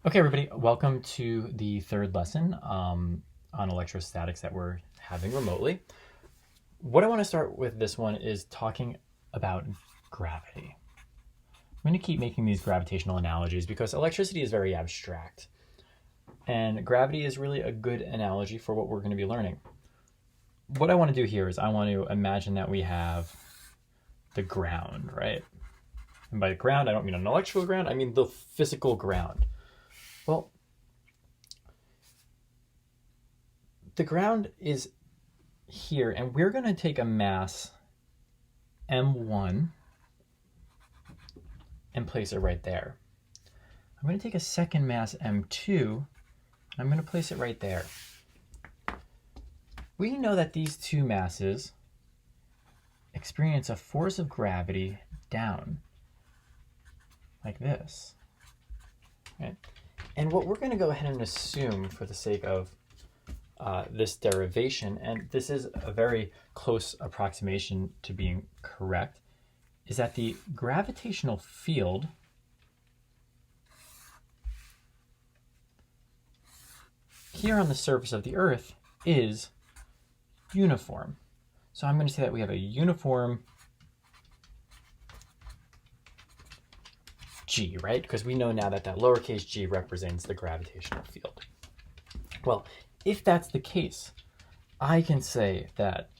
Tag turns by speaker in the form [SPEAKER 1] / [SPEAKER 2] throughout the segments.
[SPEAKER 1] Okay, everybody, welcome to the third lesson on electrostatics that we're having remotely. What I want to start with this one is talking about gravity. I'm going to keep making these gravitational analogies because electricity is very abstract, and gravity is really a good analogy for what we're going to be learning. What I want to do here is I want to imagine that we have the ground, right? And by ground, I don't mean an electrical ground, I mean the physical ground. Well, the ground is here, and we're going to take a mass m1 and place it right there. I'm going to take a second mass m2 and I'm going to place it right there. We know that these two masses experience a force of gravity down like this, right? And what we're going to go ahead and assume for the sake of this derivation, and this is a very close approximation to being correct, is that the gravitational field here on the surface of the Earth is uniform. So I'm going to say that we have a uniform g, right? Because we know now that that lowercase g represents the gravitational field. Well, if that's the case, I can say that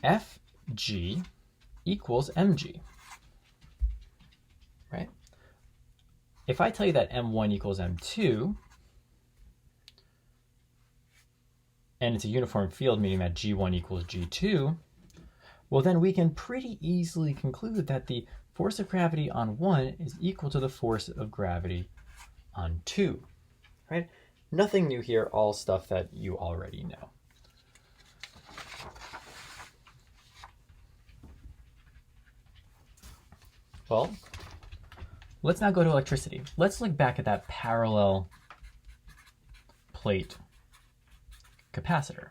[SPEAKER 1] Fg equals mg, right? If I tell you that m1 equals m2, and it's a uniform field, meaning that g1 equals g2, well, then we can pretty easily conclude that the force of gravity on 1 is equal to the force of gravity on 2, right? Nothing new here, all stuff that you already know. Well, let's now go to electricity. Let's look back at that parallel plate capacitor.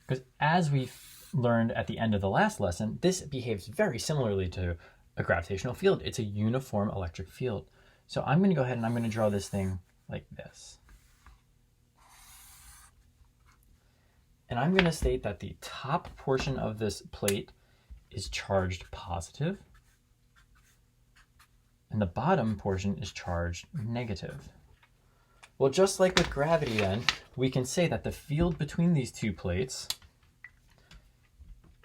[SPEAKER 1] Because as we learned at the end of the last lesson, this behaves very similarly to a gravitational field. It's a uniform electric field. So I'm going to go ahead and I'm going to draw this thing like this. And I'm going to state that the top portion of this plate is charged positive, and the bottom portion is charged negative. Well, just like with gravity then, we can say that the field between these two plates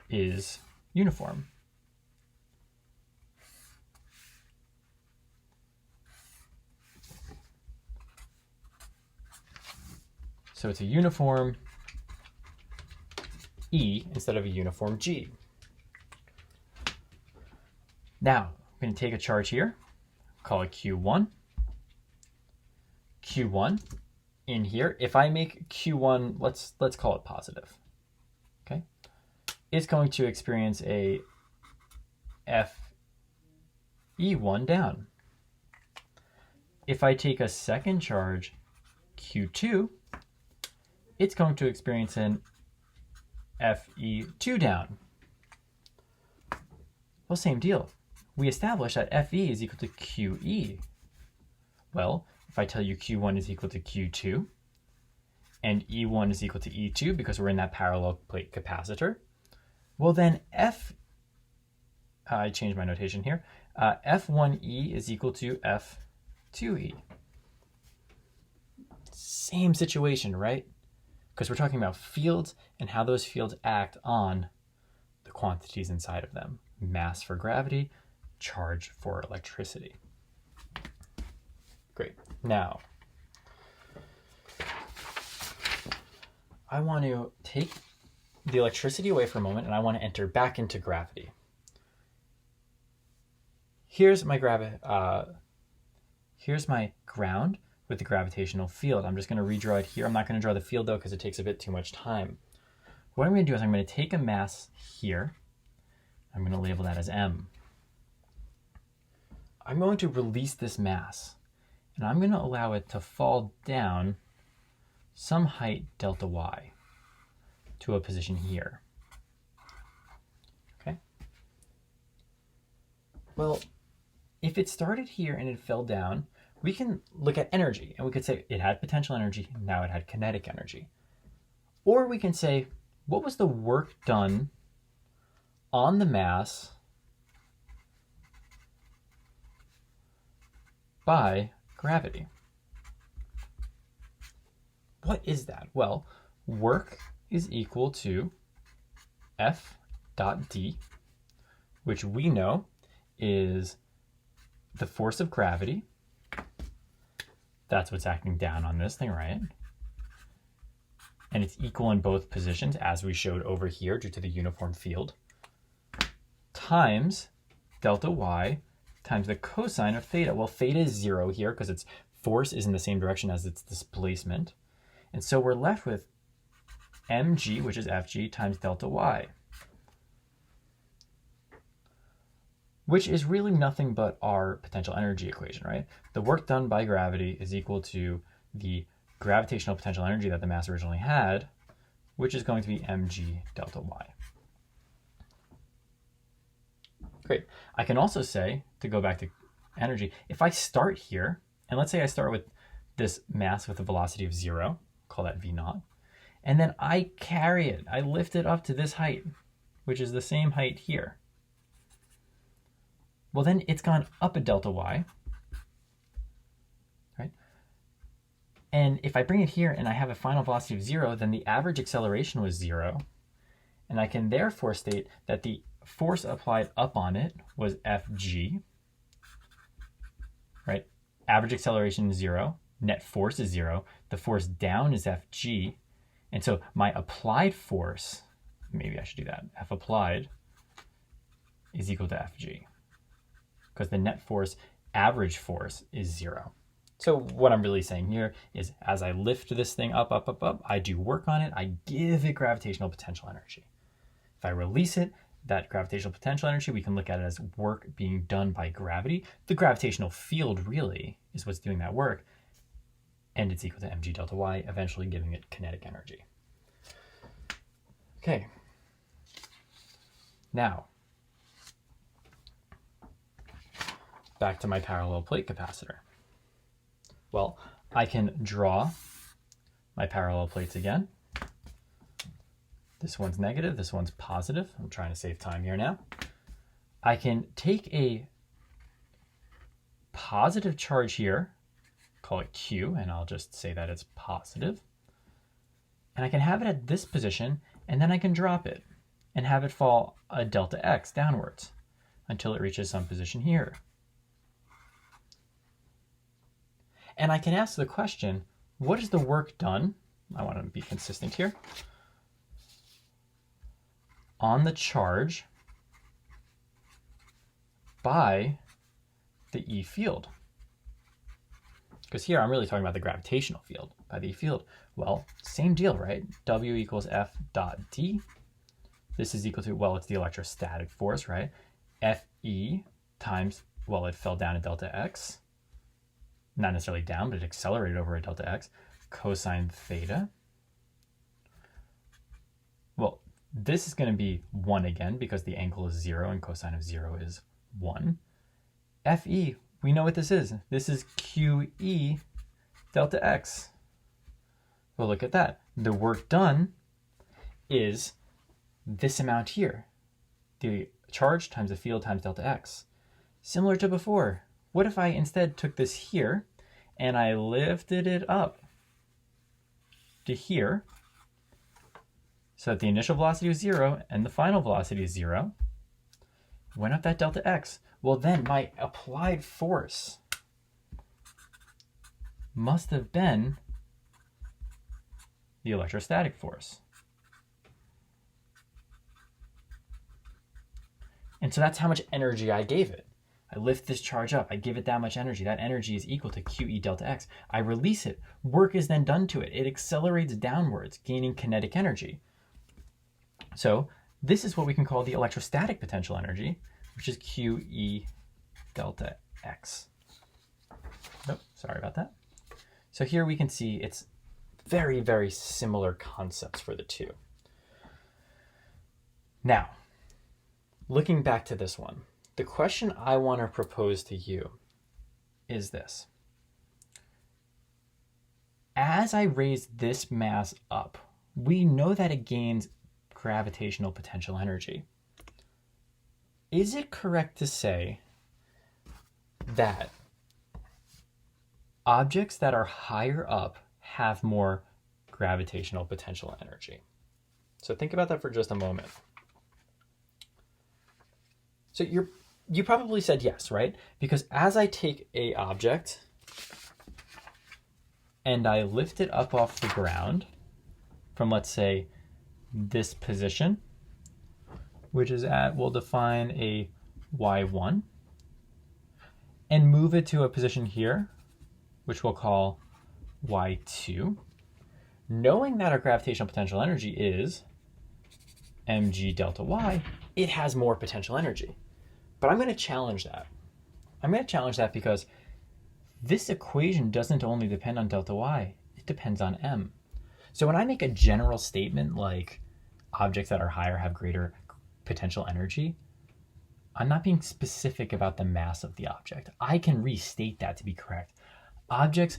[SPEAKER 1] is uniform. So it's a uniform E instead of a uniform G. Now, I'm going to take a charge here, call it Q1. Q1 in here, if I make Q1, let's call it positive, okay? It's going to experience a FE1 down. If I take a second charge, Q2, it's going to experience an FE2 down. Well, same deal. We established that FE is equal to QE. Well, if I tell you Q1 is equal to Q2, and E1 is equal to E2 because we're in that parallel plate capacitor, well then I changed my notation here, F1E is equal to F2E. Same situation, right? Because we're talking about fields and how those fields act on the quantities inside of them. Mass for gravity, charge for electricity. Great. Now, I want to take the electricity away for a moment and I want to enter back into gravity. Here's my ground with the gravitational field. I'm just going to redraw it here. I'm not going to draw the field though because it takes a bit too much time. What I'm going to do is I'm going to take a mass here. I'm going to label that as M. I'm going to release this mass and I'm going to allow it to fall down some height delta y to a position here. Okay. Well, if it started here and it fell down, we can look at energy and we could say it had potential energy, now it had kinetic energy. Or we can say, what was the work done on the mass by gravity? What is that? Well, work is equal to F dot D, which we know is the force of gravity. That's what's acting down on this thing, right? And it's equal in both positions, as we showed over here due to the uniform field, times delta y times the cosine of theta. Well, theta is 0 here because its force is in the same direction as its displacement. And so we're left with mg, which is fg, times delta y, which is really nothing but our potential energy equation, right? The work done by gravity is equal to the gravitational potential energy that the mass originally had, which is going to be mg delta y. Great. I can also say, to go back to energy, if I start here, and let's say I start with this mass with a velocity of 0, call that v naught, and then I carry it, I lift it up to this height, which is the same height here. Well, then it's gone up a delta y, right? And if I bring it here and I have a final velocity of 0, then the average acceleration was 0. And I can therefore state that the force applied up on it was Fg, right? Average acceleration is 0, net force is 0, the force down is Fg, and so my applied force, maybe I should do that, F applied is equal to Fg, because the net force, average force, is 0. So what I'm really saying here is as I lift this thing up, up, up, up, I do work on it, I give it gravitational potential energy. If I release it, that gravitational potential energy, we can look at it as work being done by gravity. The gravitational field really is what's doing that work, and it's equal to mg delta y, eventually giving it kinetic energy. Okay. Now, back to my parallel plate capacitor. Well, I can draw my parallel plates again. This one's negative, this one's positive. I'm trying to save time here now. I can take a positive charge here, call it Q, and I'll just say that it's positive. And I can have it at this position, and then I can drop it and have it fall a delta x downwards until it reaches some position here. And I can ask the question, what is the work done? I want to be consistent here. On the charge by the E field. Because here I'm really talking about the gravitational field by the E field. Well, same deal, right? W equals F dot D. This is equal to, well, it's the electrostatic force, right? Fe times, well, it fell down a delta x. Not necessarily down, but it accelerated over a delta x. Cosine theta. Well, this is going to be 1 again because the angle is 0 and cosine of 0 is 1. Fe, we know what this is. This is QE delta x. Well, look at that. The work done is this amount here. The charge times the field times delta x. Similar to before. What if I instead took this here and I lifted it up to here so that the initial velocity was 0 and the final velocity is 0, went up that delta x. Well, then my applied force must have been the electrostatic force. And so that's how much energy I gave it. I lift this charge up, I give it that much energy. That energy is equal to QE delta x. I release it. Work is then done to it. It accelerates downwards, gaining kinetic energy. So this is what we can call the electrostatic potential energy, which is QE delta x. Oh, sorry about that. So here we can see it's very, very similar concepts for the two. Now, looking back to this one, the question I want to propose to you is this. As I raise this mass up, we know that it gains gravitational potential energy. Is it correct to say that objects that are higher up have more gravitational potential energy? So think about that for just a moment. So you probably said yes, right? Because as I take a object and I lift it up off the ground from, let's say, this position, which is at, we'll define a y1, and move it to a position here, which we'll call y2, knowing that our gravitational potential energy is mg delta y, it has more potential energy. But I'm going to challenge that. I'm going to challenge that because this equation doesn't only depend on delta y, it depends on m. So when I make a general statement like objects that are higher have greater potential energy, I'm not being specific about the mass of the object. I can restate that to be correct. An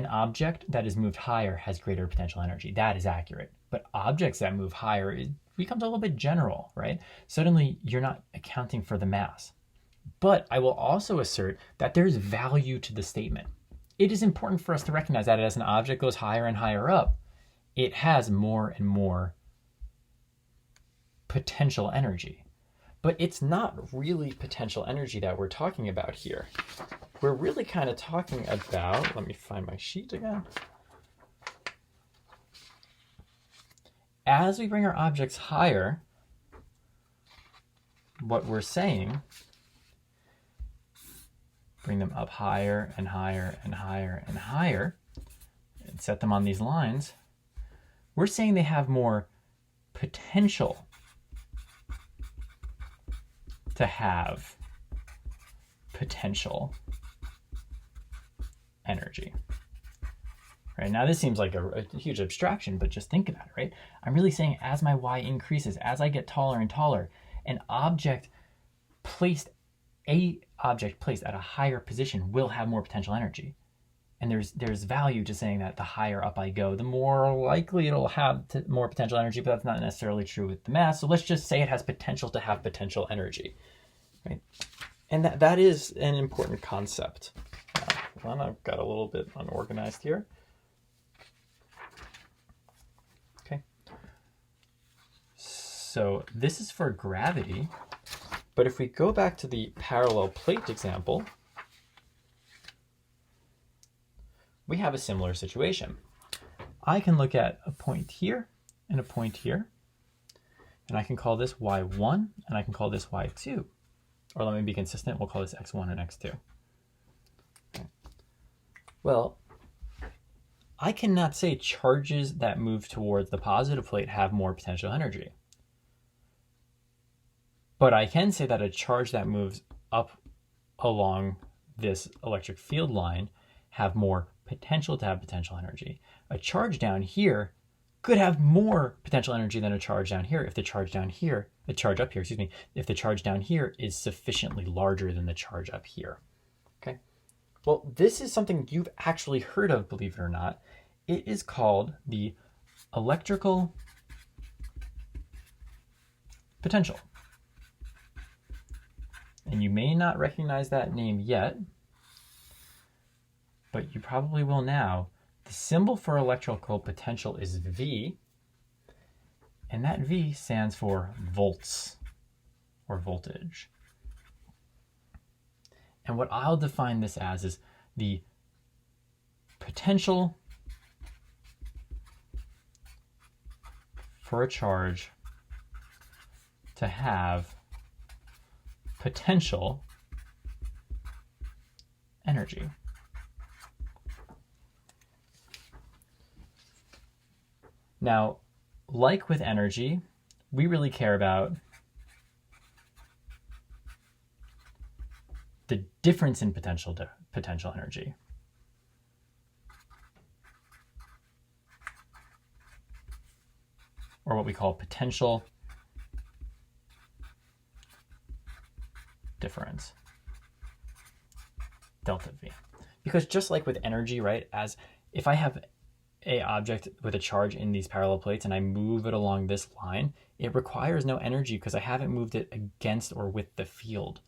[SPEAKER 1] object that is moved higher has greater potential energy. That is accurate. But objects that move higher, it becomes a little bit general, right? Suddenly you're not accounting for the mass. But I will also assert that there's value to the statement. It is important for us to recognize that as an object goes higher and higher up, it has more and more potential energy. But it's not really potential energy that we're talking about here. We're really kind of talking about, let me find my sheet again. As we bring our objects higher, what we're saying, bring them up higher and higher and higher and higher, and set them on these lines, we're saying they have more potential to have potential energy. Right, now this seems like a huge abstraction, but just think about it, right? I'm really saying as my y increases, as I get taller and taller, an object placed at a higher position will have more potential energy. And there's value to saying that the higher up I go, the more likely it'll have more potential energy, but that's not necessarily true with the mass. So let's just say it has potential to have potential energy, right? And that is an important concept. Hold on, I've got a little bit unorganized here. Okay. So this is for gravity, but if we go back to the parallel plate example, we have a similar situation. I can look at a point here and a point here, and I can call this y1 and I can call this y2. Or let me be consistent, we'll call this x1 and x2. Okay. Well, I cannot say charges that move towards the positive plate have more potential energy. But I can say that a charge that moves up along this electric field line have more potential to have potential energy. A charge down here could have more potential energy than a charge down here if the charge down here, if the charge down here is sufficiently larger than the charge up here. Okay. Well, this is something you've actually heard of, believe it or not. It is called the electrical potential. And you may not recognize that name yet, but you probably will now. The symbol for electrical potential is V, and that V stands for volts or voltage. And what I'll define this as is the potential for a charge to have potential energy. Now, like with energy, we really care about the difference in potential energy. Or what we call potential difference, delta V. Because just like with energy, right, as if I have a object with a charge in these parallel plates and I move it along this line, it requires no energy because I haven't moved it against or with the field,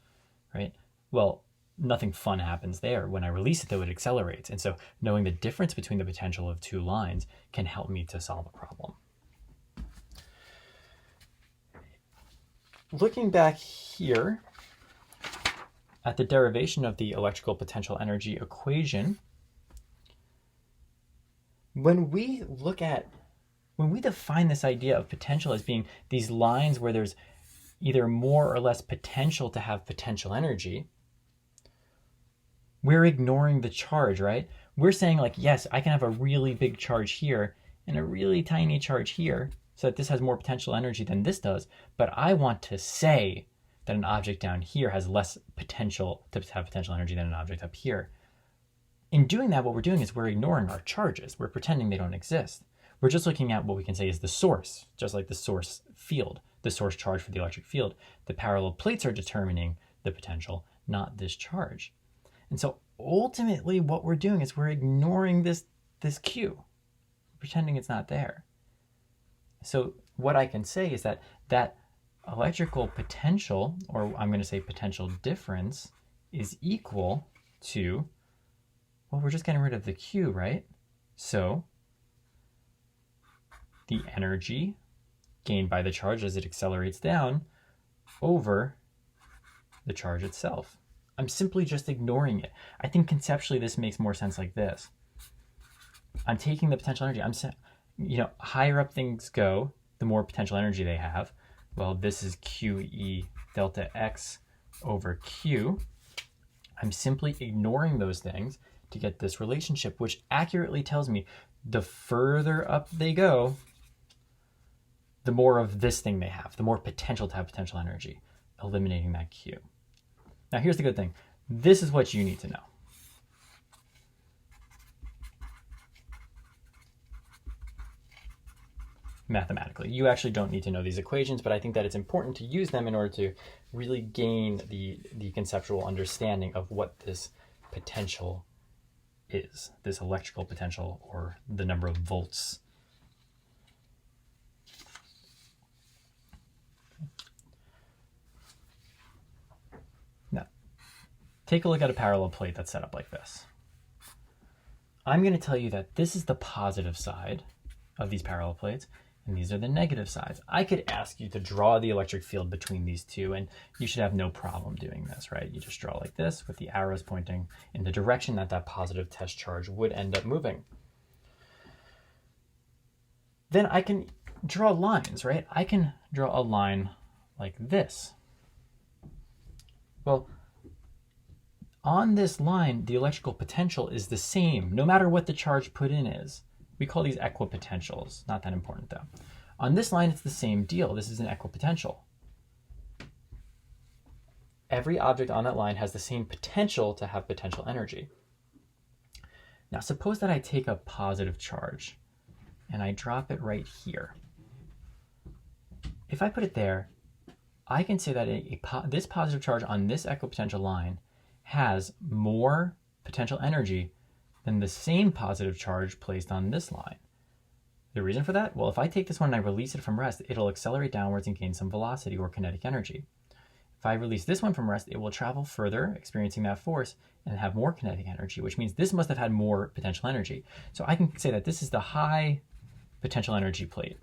[SPEAKER 1] right? Well, nothing fun happens there. When I release it, though, it accelerates. And so knowing the difference between the potential of two lines can help me to solve a problem. Looking back here at the derivation of the electrical potential energy equation, when we define this idea of potential as being these lines where there's either more or less potential to have potential energy, we're ignoring the charge, right? We're saying like, yes, I can have a really big charge here and a really tiny charge here so that this has more potential energy than this does, but I want to say that an object down here has less potential to have potential energy than an object up here. In doing that, what we're doing is we're ignoring our charges. We're pretending they don't exist. We're just looking at what we can say is the source, just like the source field, the source charge for the electric field. The parallel plates are determining the potential, not this charge. And so ultimately what we're doing is we're ignoring this Q, pretending it's not there. So what I can say is that electrical potential, or I'm going to say potential difference, is equal to, well, we're just getting rid of the Q, right? So the energy gained by the charge as it accelerates down over the charge itself. I'm simply just ignoring it. I think conceptually this makes more sense like this. I'm taking the potential energy. Higher up things go, the more potential energy they have. Well, this is QE delta X over Q. I'm simply ignoring those things to get this relationship, which accurately tells me the further up they go, the more of this thing they have, the more potential to have potential energy, eliminating that Q. Now, here's the good thing. This is what you need to know. Mathematically, you actually don't need to know these equations, but I think that it's important to use them in order to really gain the conceptual understanding of what this potential is, this electrical potential, or the number of volts. Now, take a look at a parallel plate that's set up like this. I'm going to tell you that this is the positive side of these parallel plates, and these are the negative sides. I could ask you to draw the electric field between these two, and you should have no problem doing this, right? You just draw like this with the arrows pointing in the direction that that positive test charge would end up moving. Then I can draw lines, right? I can draw a line like this. Well, on this line, the electrical potential is the same, no matter what the charge put in is. We call these equipotentials. Not that important, though. On this line, it's the same deal. This is an equipotential. Every object on that line has the same potential to have potential energy. Now, suppose that I take a positive charge and I drop it right here. If I put it there, I can say that this positive charge on this equipotential line has more potential energy than the same positive charge placed on this line. The reason for that? Well, if I take this one and I release it from rest, it'll accelerate downwards and gain some velocity or kinetic energy. If I release this one from rest, it will travel further, experiencing that force, and have more kinetic energy, which means this must have had more potential energy. So I can say that this is the high potential energy plate,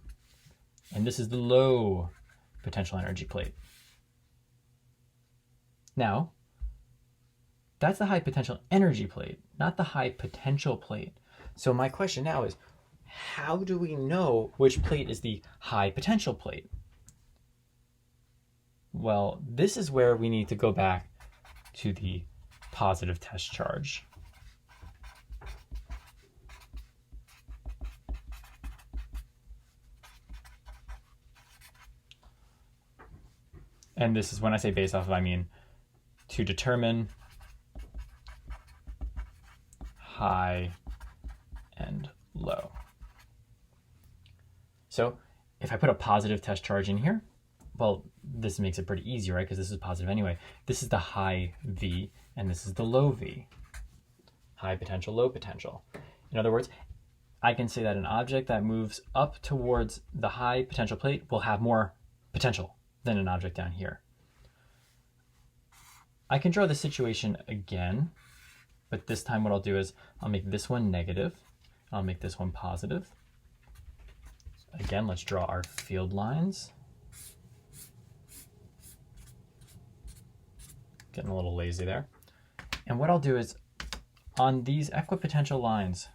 [SPEAKER 1] and this is the low potential energy plate. Now, that's the high potential energy plate, not the high potential plate. So my question now is, how do we know which plate is the high potential plate? Well, this is where we need to go back to the positive test charge. And this is, when I say based off of, I mean to determine high and low. So if I put a positive test charge in here, well, this makes it pretty easy, right? Because this is positive anyway. This is the high V, and this is the low V. High potential, low potential. In other words, I can say that an object that moves up towards the high potential plate will have more potential than an object down here. I can draw the situation again, but this time what I'll do is I'll make this one negative. I'll make this one positive. Again, let's draw our field lines. Getting a little lazy there. And what I'll do is on these equipotential lines,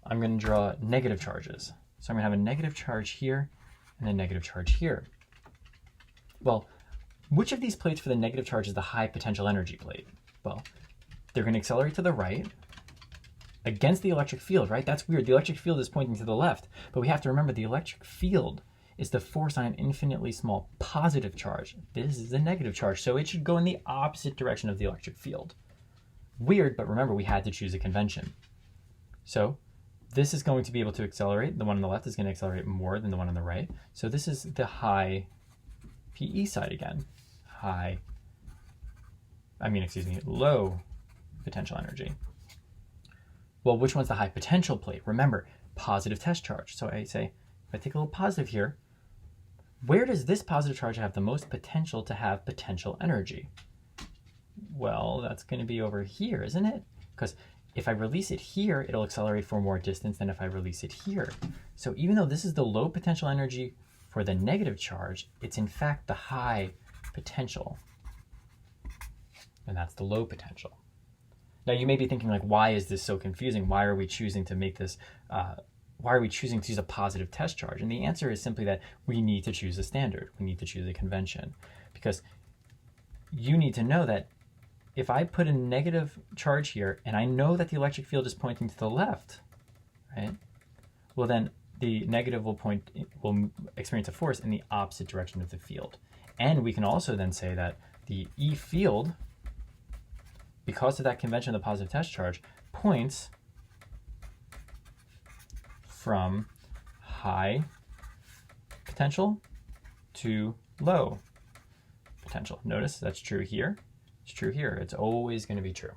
[SPEAKER 1] I'm going to draw negative charges. So I'm going to have a negative charge here and a negative charge here. Well, which of these plates for the negative charge is the high potential energy plate? Well, they're going to accelerate to the right against the electric field, right? That's weird. The electric field is pointing to the left, but we have to remember the electric field is the force on an infinitely small positive charge. This is a negative charge, so it should go in the opposite direction of the electric field. Weird, but remember we had to choose a convention. So this is going to be able to accelerate. The one on the left is going to accelerate more than the one on the right. So this is the high PE side again. Low potential energy. Well, which one's the high potential plate? Remember, positive test charge. So I say, if I take a little positive here, where does this positive charge have the most potential to have potential energy? Well, that's going to be over here, isn't it? Because if I release it here, it'll accelerate for more distance than if I release it here. So even though this is the low potential energy for the negative charge, it's in fact the high potential. And that's the low potential. Now you may be thinking, like, why is this so confusing? Why are we choosing to make this, why are we choosing to use a positive test charge? And the answer is simply that we need to choose a standard. We need to choose a convention. Because you need to know that if I put a negative charge here, and I know that the electric field is pointing to the left, right? Well, then the negative will experience a force in the opposite direction of the field. And we can also then say that the E field, because of that convention of the positive test charge, points from high potential to low potential. Notice that's true here. It's true here. It's always going to be true.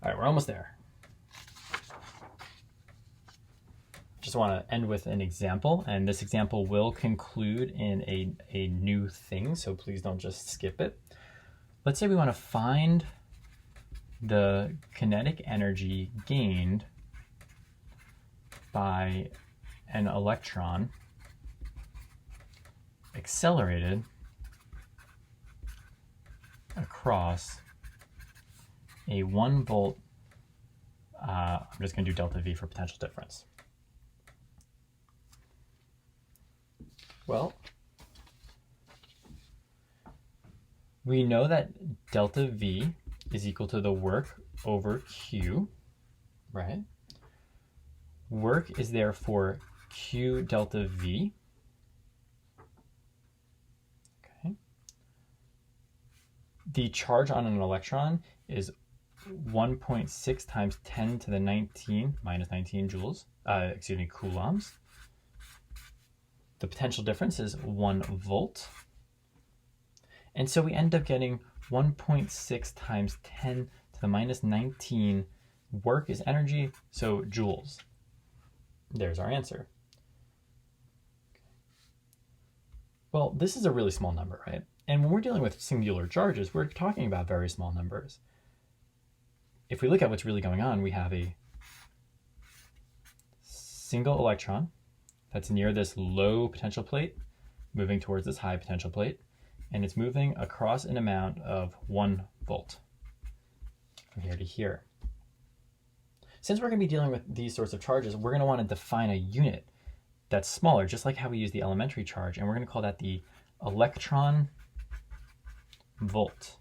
[SPEAKER 1] All right, we're almost there. Just want to end with an example, and this example will conclude in a new thing, so please don't just skip it. Let's say we want to find the kinetic energy gained by an electron accelerated across a 1 volt, I'm just going to do delta V for potential difference. Well, we know that delta V is equal to the work over Q, right? Work is therefore Q delta V. Okay. The charge on an electron is 1.6 times 10 to the 19 minus 19 joules, coulombs. The potential difference is 1 volt. And so we end up getting 1.6 times 10 to the minus 19 work is energy, so joules. There's our answer. Well, this is a really small number, right? And when we're dealing with singular charges, we're talking about very small numbers. If we look at what's really going on, we have a single electron that's near this low potential plate, moving towards this high potential plate, and it's moving across an amount of 1 volt from here to here. Since we're going to be dealing with these sorts of charges, we're going to want to define a unit that's smaller, just like how we use the elementary charge, and we're going to call that the electron volt,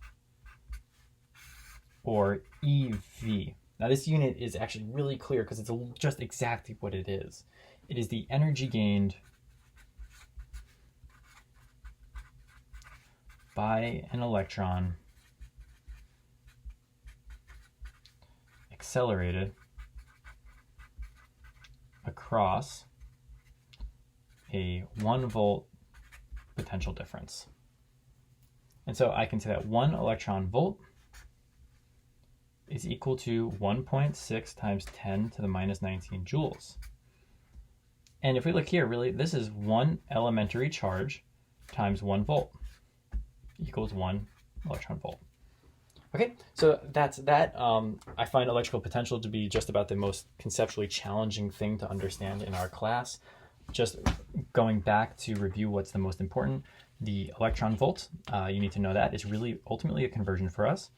[SPEAKER 1] or EV. Now this unit is actually really clear because it's just exactly what it is. It is the energy gained by an electron accelerated across a 1 volt potential difference. And so I can say that 1 electron volt is equal to 1.6 times 10 to the minus 19 joules. And if we look here, really, this is 1 elementary charge times 1 volt equals 1 electron volt. Okay, so that's that. I find electrical potential to be just about the most conceptually challenging thing to understand in our class. Just going back to review what's the most important, the electron volt, you need to know that is really ultimately a conversion for us.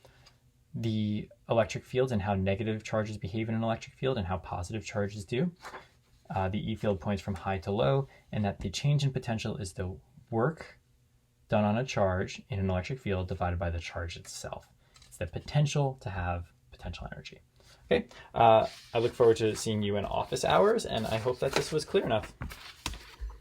[SPEAKER 1] The electric fields and how negative charges behave in an electric field and how positive charges do. The E field points from high to low, and that the change in potential is the work done on a charge in an electric field divided by the charge itself. It's the potential to have potential energy. Okay, I look forward to seeing you in office hours, and I hope that this was clear enough.